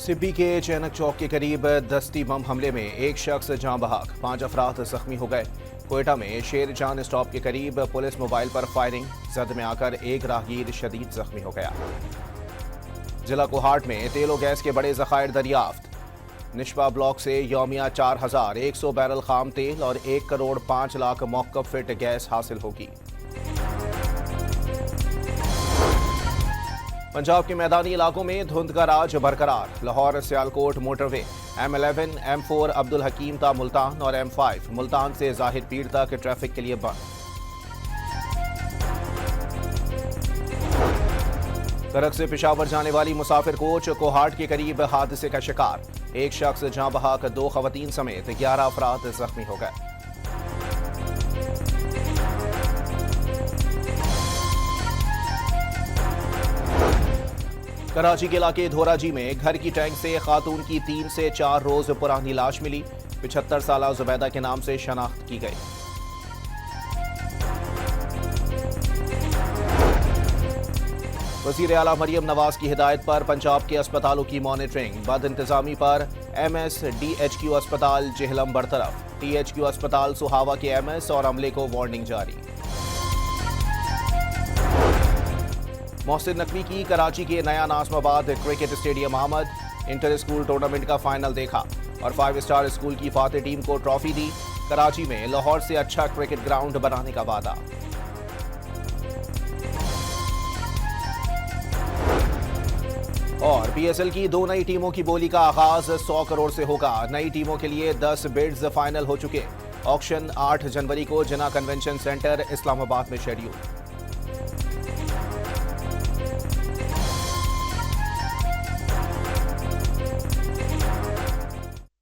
सिब्बी के चैनक चौक के करीब दस्ती बम हमले में एक शख्स जाँ बहक, 5 अफराद जख्मी हो गए। कोयटा में शेर जान स्टॉप के करीब पुलिस मोबाइल पर फायरिंग, जद में आकर एक राहगीर शदीद जख्मी हो गया। जिला कोहाट में तेल और गैस के बड़े जखायर दरियाफ्त, निशपा ब्लॉक से यौमिया 4100 बैरल खाम तेल और 1 करोड़ 5 लाख मौकफ फिट गैस हासिल होगी। पंजाब के मैदानी इलाकों में धुंध का राज बरकरार, Lahore Sialkot motorway, M11, M4 Abdul Hakim ता मुल्तान और M5 मुल्तान से जाहिर पीर तक ट्रैफिक के लिए बंद। करक से पेशावर जाने वाली मुसाफिर कोच कोहाट के करीब हादसे का शिकार, एक शख्स जाँ बहक, 2 खवातीन समेत 11 अफराद जख्मी हो गए। कराची के इलाके धोराजी में घर की टैंक से खातून की 3 से 4 रोज पुरानी लाश मिली, 75 साला जुबैदा के नाम से शनाख्त की गई। वज़ीर आला मरियम नवाज की हिदायत पर पंजाब के अस्पतालों की मॉनिटरिंग, बद इंतजामी पर MSDHQ अस्पताल जेहलम बरतरफ, THQ अस्पताल सुहावा के MS और अमले को वार्निंग जारी। मोहसिन नकवी की कराची के नया नाज़माबाद क्रिकेट स्टेडियम आमद, इंटर स्कूल टूर्नामेंट का फाइनल देखा और 5 स्टार स्कूल की फातेह टीम को ट्रॉफी दी। कराची में लाहौर से अच्छा क्रिकेट ग्राउंड बनाने का वादा। और PSL की 2 नई टीमों की बोली का आगाज 100 करोड़ से होगा। नई टीमों के लिए 10 बिड्स फाइनल हो चुके। ऑक्शन 8 जनवरी को जना कन्वेंशन सेंटर इस्लामाबाद में शेड्यूल।